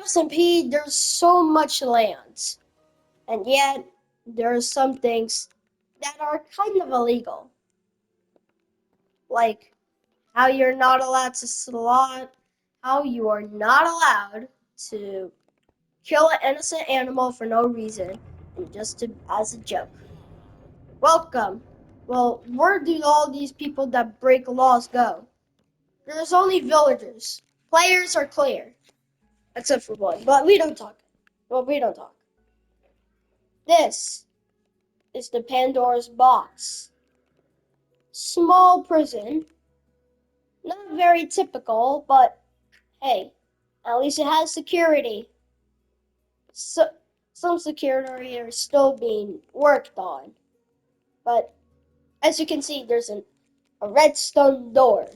SMP, there's so much land, and yet there are some things that are kind of illegal, like how you're not allowed to slot, how you are not allowed to kill an innocent animal for no reason and just as a joke. Welcome. Well, where do all these people that break laws go? There's only villagers. Players are clear, except for one. But we don't talk. Well, we don't talk. This is the Pandora's box. Small prison. Not very typical, but hey, at least it has security. So, some security are still being worked on. But as you can see, there's a redstone door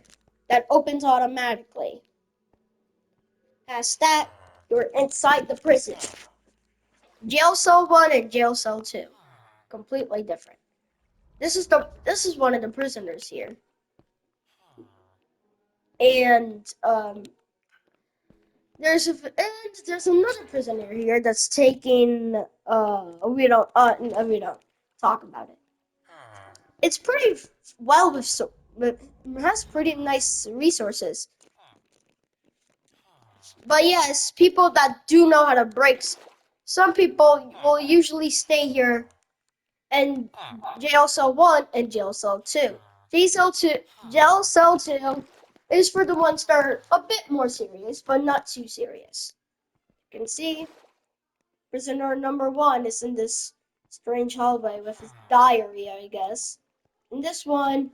that opens automatically. Past that, you're inside the prison. Jail cell 1 and jail cell 2. Completely different. This is one of the prisoners here. And there's another prisoner here that's taking we don't talk about it. It's pretty well with so it has pretty nice resources. But yes, people that do know how to break. Some people will usually stay here and jail cell 1 and jail cell 2. Jail cell 2 is for the ones that are a bit more serious, but not too serious. You can see prisoner number 1 is in this strange hallway with his diary, I guess. And this one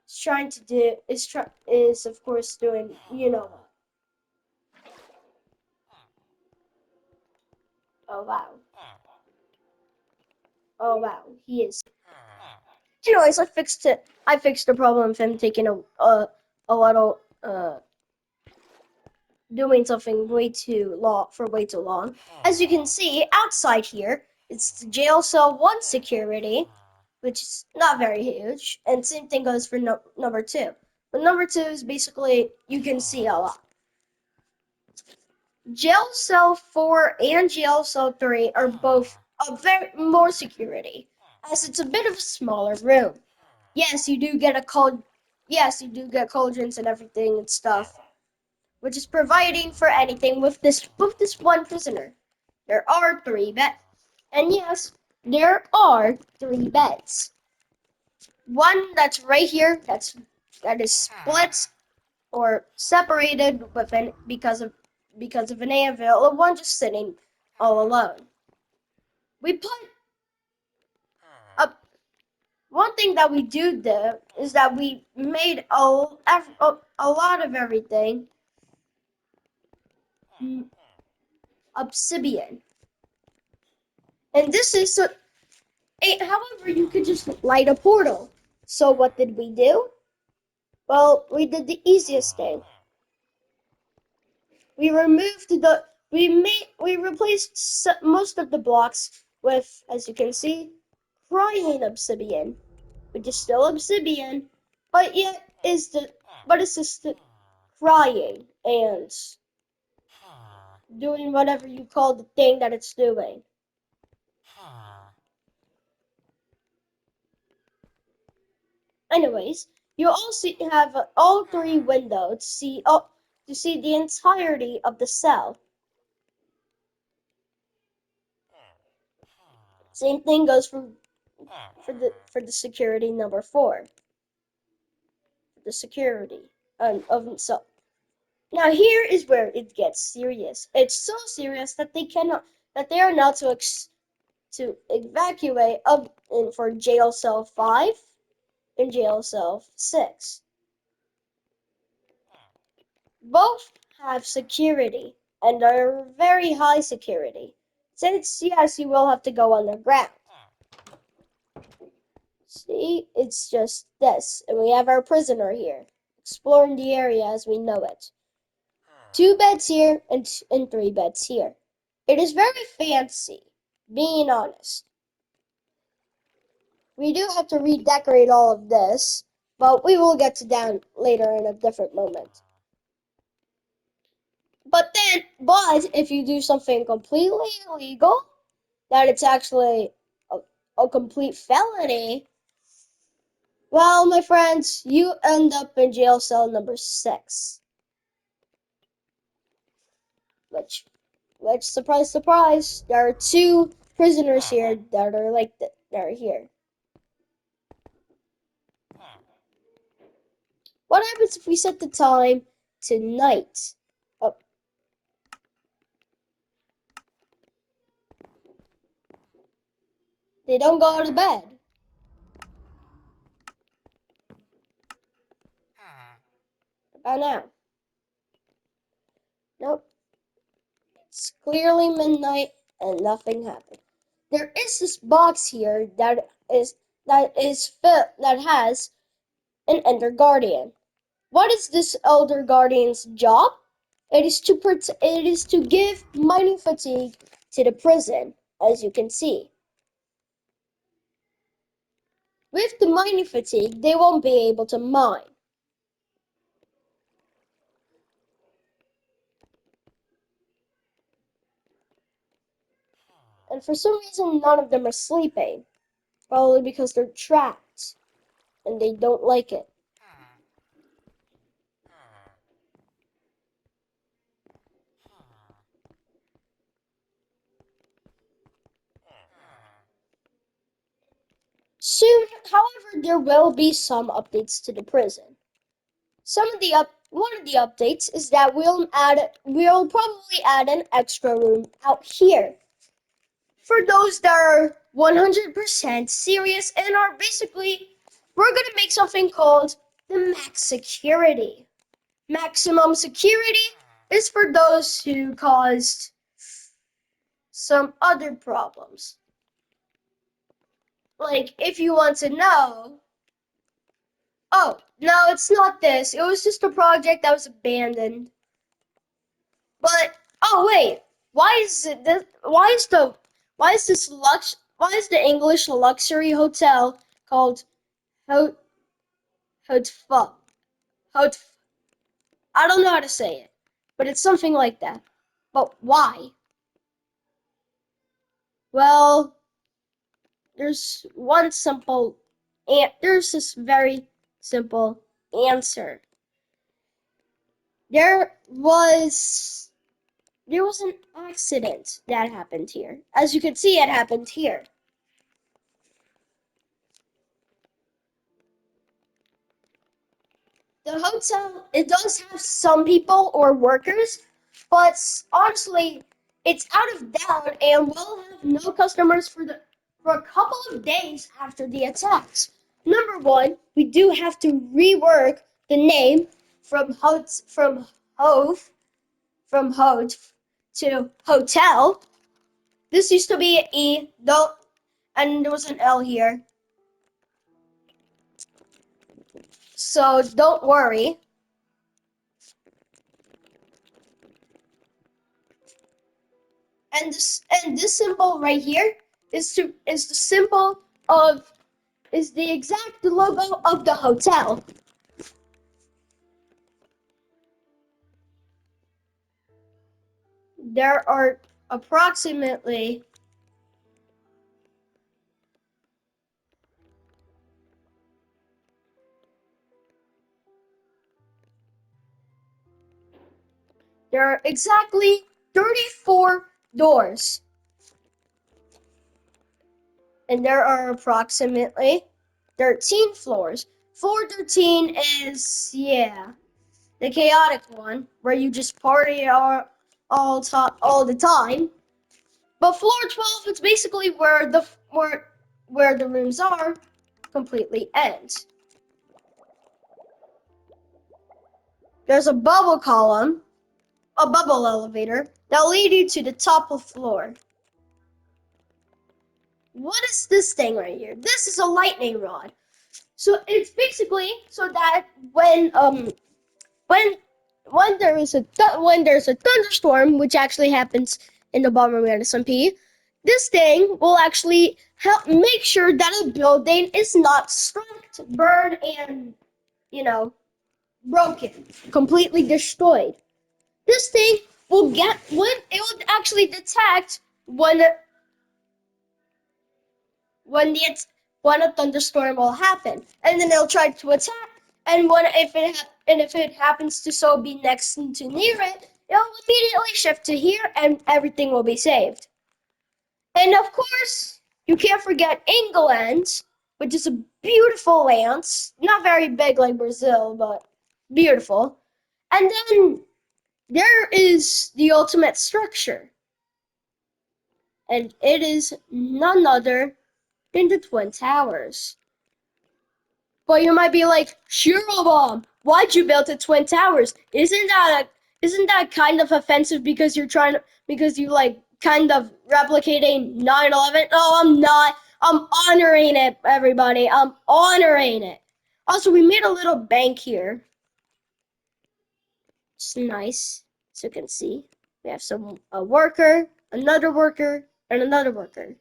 is trying to do is of course doing you know what. Oh wow. Oh wow, he is. Anyways, I fixed it. I fixed the problem of him taking a little doing something way too long. As you can see outside here, it's the jail cell 1 security, which is not very huge, and same thing goes for number 2. But number 2 is basically you can see a lot. Jail cell 4 and jail cell 3 are both a very more security, as it's a bit of a smaller room. Yes, you do get yes, you do get cauldrons and everything and stuff, which is providing for anything with this one prisoner. There are 3 beds. And yes, there are 3 beds. One that's right here, that is split or separated with because of an anvil, and one just sitting all alone. We put up one thing that we do there is that we made a lot of everything obsidian. And this is so. However, you could just light a portal. So what did we do? Well, we did the easiest thing. We removed we replaced most of the blocks with, as you can see, crying obsidian, which is still obsidian, but yet it's just crying and doing whatever you call the thing that it's doing. Anyways, you also have all 3 windows to see the entirety of the cell. Same thing goes for the security number 4. The security of itself. Now here is where it gets serious. It's so serious that they are not to evacuate up for jail cell 5 and jail cell 6. Both have security and are very high security. Since yes, you will have to go underground. See, it's just this, and we have our prisoner here, exploring the area as we know it. 2 beds here and 3 beds here. It is very fancy, being honest. We do have to redecorate all of this, but we will get to that later in a different moment. But if you do something completely illegal, that it's actually a complete felony, well, my friends, you end up in jail cell number 6. Which, surprise, surprise, there are 2 prisoners here that are like that are here. What happens if we set the time to night? Oh, they don't go to bed. About now. Nope. It's clearly midnight and nothing happened. There is this box here that has an Elder Guardian. What is this Elder Guardian's job? It is to give mining fatigue to the prison, as you can see. With the mining fatigue, they won't be able to mine. And for some reason, none of them are sleeping. Probably because they're trapped and they don't like it. Soon, however, there will be some updates to the prison. One of the updates is that we'll probably add an extra room out here for those that are 100% serious and are basically, we're gonna make something called the max security. Maximum security is for those who caused some other problems. Like, if you want to know, oh, no, it's not this. It was just a project that was abandoned. But, oh, wait, why is the English luxury hotel called Hot, Hotfa? Hot, I don't know how to say it, but it's something like that. But why? Well, there's this very simple answer. There was an accident that happened here. As you can see, it happened here. The hotel, it does have some people or workers, but honestly, it's out of doubt and will have no customers for a couple of days after the attacks. Number one, we do have to rework the name from Hove to hotel. This used to be an E, don't, and there was an L here. So don't worry. And this symbol right here is the exact logo of the hotel. There are approximately there are exactly 34 doors. And there are approximately 13 floors. Floor 13 is, yeah, the chaotic one, where you just party all the time. But floor 12 is basically where the rooms are completely end. There's a bubble elevator that'll lead you to the top of the floor. What is this thing right here? This is a lightning rod. So it's basically so that when there's a thunderstorm, which actually happens in the Bomberman SMP, this thing will actually help make sure that a building is not struck, burned, and broken, completely destroyed. This thing will get when it will actually detect when the when a thunderstorm will happen, and then it'll try to attack. And if it happens to so be next to near it, it'll immediately shift to here, and everything will be saved. And of course, you can't forget England, which is a beautiful land, not very big like Brazil, but beautiful. And then there is the ultimate structure, and it is none other than the Twin Towers. But you might be like, Shirobomb, why'd you build the Twin Towers? Isn't that kind of offensive because because you like kind of replicating 9/11? No, I'm not. I'm honoring it, everybody. I'm honoring it. Also, we made a little bank here. It's nice, as you can see. We have a worker, another worker, and another worker.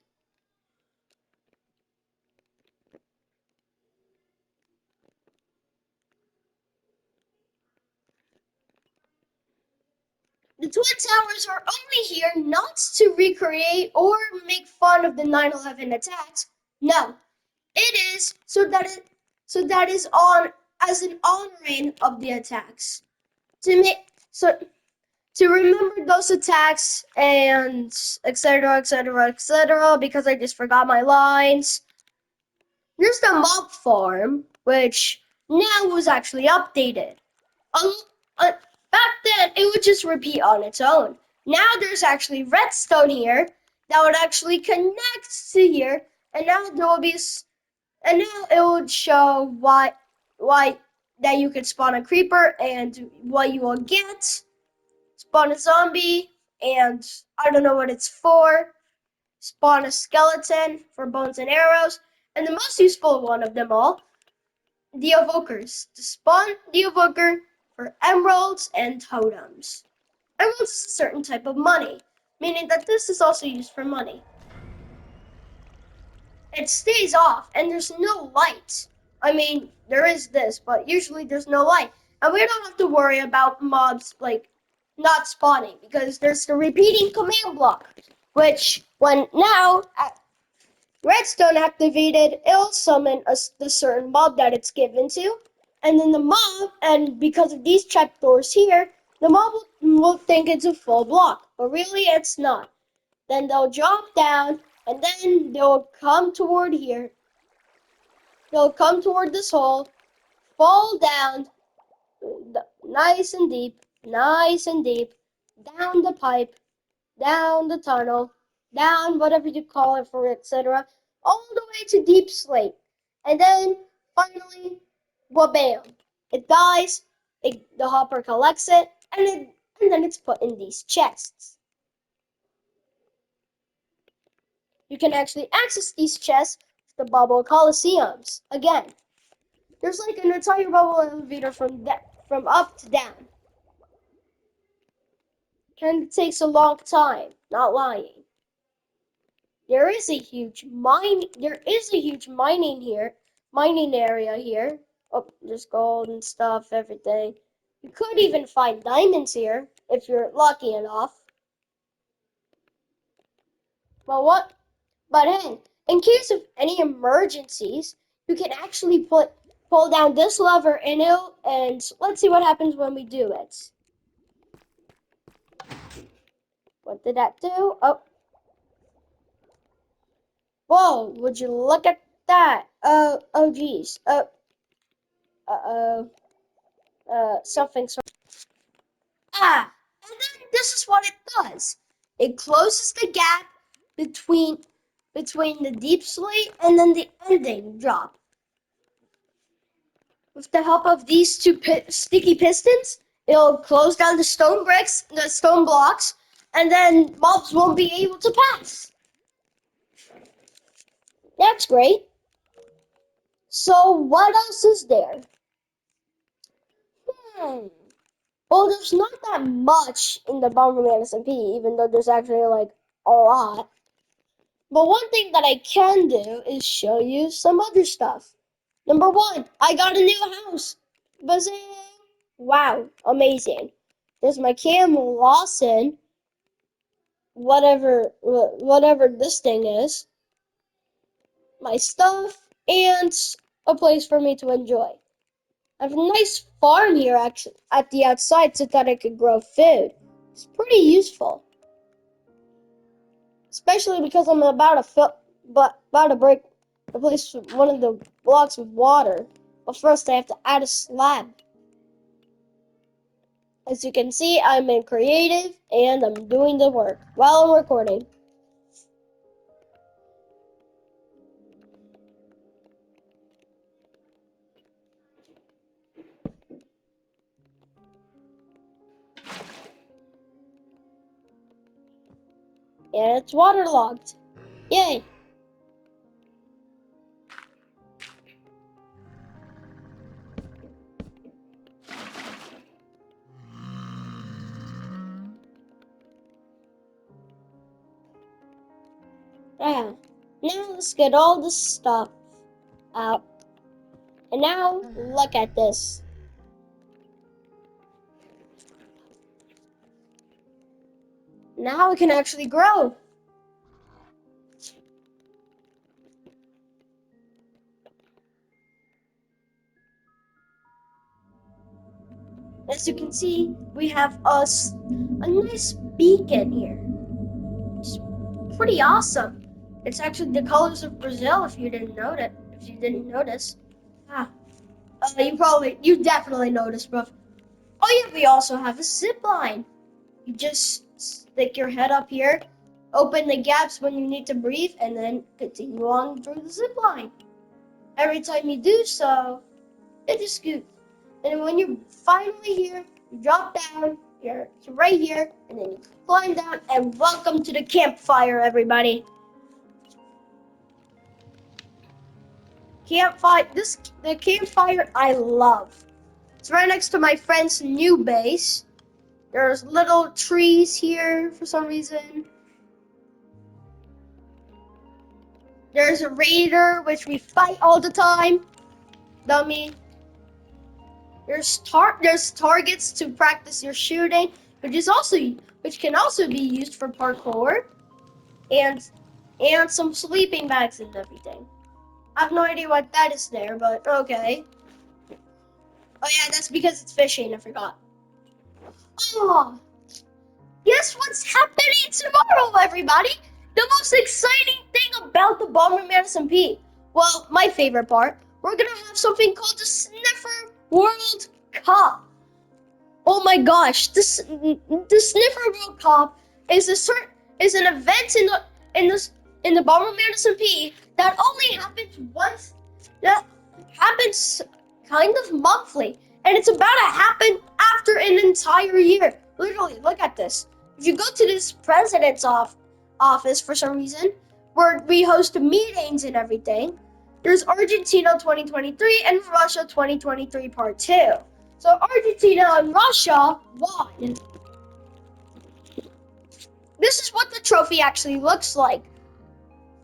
The Twin Towers are only here not to recreate or make fun of the 9/11 attacks. No, it is so that is on as an honoring of the attacks. To make so to remember those attacks and etc etc etc because I just forgot my lines. There's the mob farm, which now was actually updated. Um, uh, Back then, it would just repeat on its own. Now there's actually redstone here that would actually connect to here, and now there will be, and now it would show why that you could spawn a creeper and what you will get. Spawn a zombie, and I don't know what it's for. Spawn a skeleton for bones and arrows, and the most useful one of them all, the evokers. To spawn the evoker for emeralds and totems. Emeralds is a certain type of money, meaning that this is also used for money. It stays off, and there's no light. I mean, there is this, but usually there's no light. And we don't have to worry about mobs, like, not spawning, because there's the repeating command block, which, when now, redstone activated, it'll summon the certain mob that it's given to, and then the mob, and because of these trapdoors here, the mob will think it's a full block, but really it's not. Then they'll drop down, and then they'll come toward here. They'll come toward this hole, fall down, nice and deep, down the pipe, down the tunnel, down whatever you call it for etc. All the way to deep slate. And then finally, wabam! It dies, the hopper collects it, and then it's put in these chests. You can actually access these chests with the bubble coliseums. Again, there's like an entire bubble elevator from up to down. Kind of takes a long time, not lying. There is a huge mining area here. Oh, there's gold and stuff, everything. You could even find diamonds here if you're lucky enough. But hey, in case of any emergencies, you can actually pull down this lever and let's see what happens when we do it. What did that do? Oh. Whoa, would you look at that? Oh geez. Something. Ah, and then this is what it does. It closes the gap between the deep slate and then the ending drop. With the help of these two sticky pistons, it'll close down the stone blocks, and then mobs won't be able to pass. That's great. So what else is there? Well, there's not that much in the Bomberman SMP, even though there's actually like a lot. But one thing that I can do is show you some other stuff. Number one, I got a new house. Bazing! Wow, amazing. There's my Cam Lawson, whatever this thing is, my stuff, and a place for me to enjoy. I have a nice farm here actually at the outside so that I could grow food. It's pretty useful, especially because I'm about to break replace one of the blocks with water. But first, I have to add a slab. As you can see, I'm in creative and I'm doing the work while I'm recording. And it's waterlogged. Yay! Yeah. Now let's get all this stuff out. And now look at this. Now we can actually grow. As you can see, we have a nice beacon here. It's pretty awesome. It's actually the colors of Brazil. If you didn't notice. Ah, you definitely noticed, bro. Oh yeah, we also have a zip line. You just stick your head up here, open the gaps when you need to breathe, and then continue on through the zip line. Every time you do so, it just scoots. And when you're finally here, you drop down, you're right here, and then you climb down, and welcome to the campfire, everybody. The campfire I love. It's right next to my friend's new base. There's little trees here for some reason. There's a raider, which we fight all the time. Dummy. There's targets to practice your shooting, which can also be used for parkour, and some sleeping bags and everything. I have no idea what that is there, but okay. Oh yeah, that's because it's fishing. I forgot. Oh, guess what's happening tomorrow, everybody? The most exciting thing about the Bomberman SMP. Well, my favorite part. We're gonna have something called the Sniffer World Cup. Oh my gosh, the Sniffer World Cup is an event in the Bomberman SMP that only happens once. That happens kind of monthly, and it's about to happen after an entire year. Literally, look at this. If you go to this president's office for some reason, where we host meetings and everything, there's Argentina 2023 and Russia 2023 Part 2. So Argentina and Russia won. This is what the trophy actually looks like.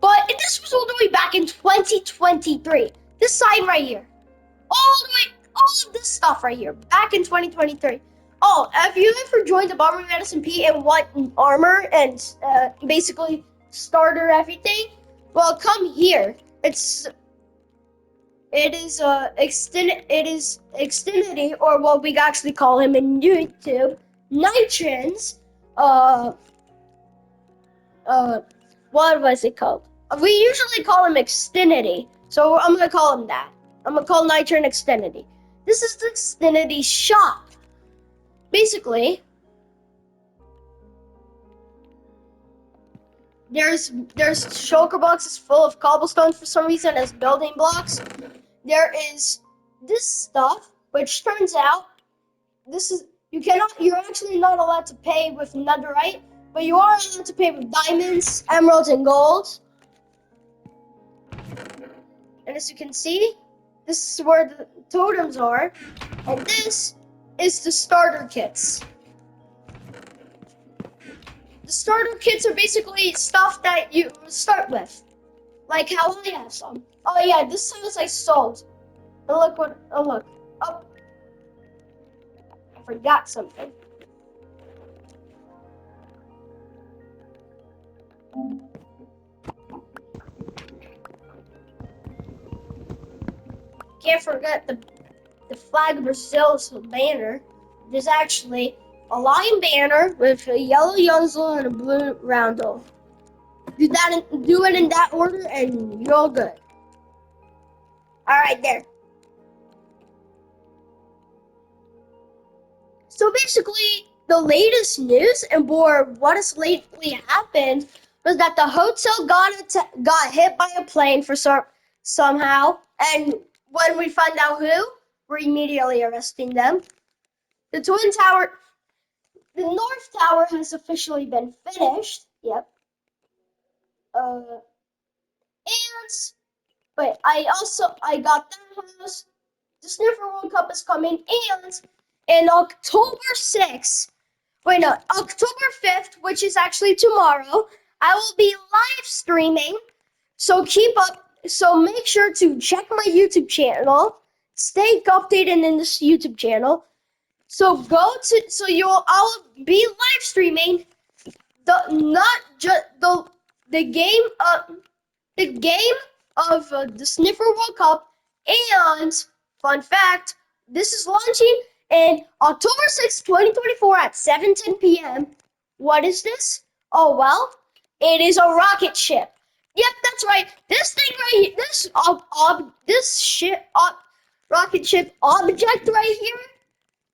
But this was all the way back in 2023. This sign right here. All of this stuff right here. Back in 2023. Oh, have you ever joined the Bomberman SMP and want armor and basically starter everything? Well, come here. It is Xfinity, or what we actually call him in YouTube, Nitron's, what was it called? We usually call him Xfinity, so I'm gonna call him that. I'm gonna call Nitron Xfinity. This is the Xfinity shop. Basically, there's shulker boxes full of cobblestone for some reason as building blocks. There is this stuff, which turns out you're actually not allowed to pay with netherite, but you are allowed to pay with diamonds, emeralds, and gold. And as you can see, this is where the totems are, and this is the starter kits. The starter kits are basically stuff that you start with, like how I have some. Oh yeah, this says I sold. And look. Oh, I forgot something. can't forget the flag of Brazil's banner. There's actually a lion banner with a yellow Yunzel and a blue roundel. Do it in that order, and you're all good. All right, there. So basically, the latest news and what has lately happened was that the hotel got hit by a plane for somehow, and when we find out who, we're immediately arresting them. The Twin Tower, the North Tower has officially been finished. Yep. And but I got that house. The Sniffer World Cup is coming, and in October 6th, October 5th, which is actually tomorrow, I will be live streaming. So make sure to check my YouTube channel. Stay updated in this YouTube channel. So I'll be live streaming the game of the Sniffer World Cup. And fun fact, this is launching in October 6th, 2024 at 7:10 p.m. What is this? Oh, well, it is a rocket ship. Yep, that's right. This thing right here, rocket ship object right here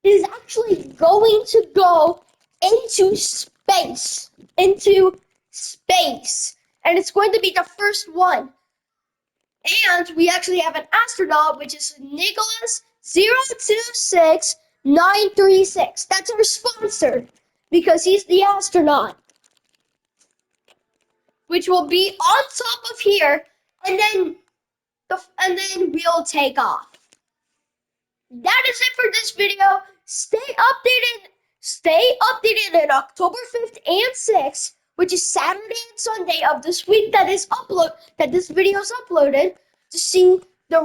is actually going to go into space. And it's going to be the first one. And we actually have an astronaut, which is Nicholas 026936. That's our sponsor, because he's the astronaut, which will be on top of here, and then we'll take off. That is it for this video. Stay updated in October 5th and 6th, which is Saturday and Sunday of this week that this video is uploaded, to see the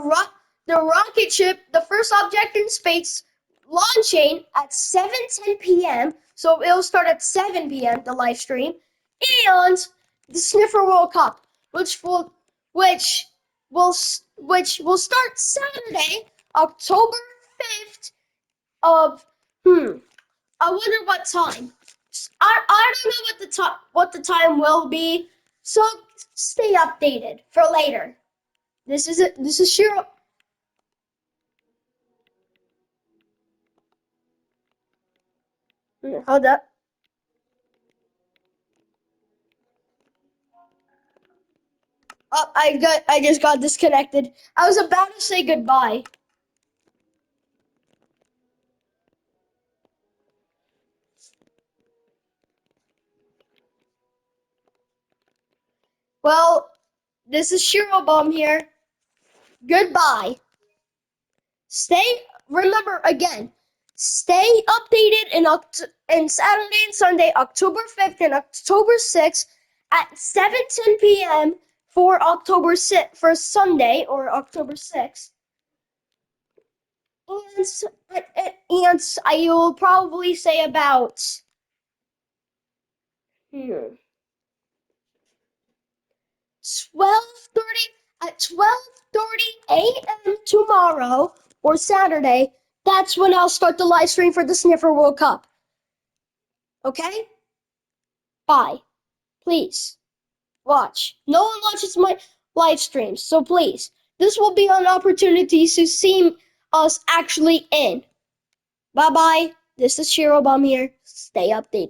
rocket ship, the first object in space, launching at 7:10 p.m. So it'll start at 7 p.m. the live stream, and the Sniffer World Cup, which will start Saturday, October 5th of I wonder what time. I don't know what the time will be. So stay updated for later. This is Shiro. Hold up. Oh, I just got disconnected. I was about to say goodbye. Well, this is Shiro Bomb here. Goodbye. Remember again, stay updated in Saturday and Sunday, October 5th and October 6th at 7:10 p.m. for Sunday or October 6th. And I will probably say about 12:30 a.m. tomorrow or Saturday. That's when I'll start the live stream for the Sniffer World Cup. Okay? Bye. Please watch. No one watches my live streams, so please. This will be an opportunity to see us actually in. Bye-bye. This is Shiro Bomb here. Stay updated.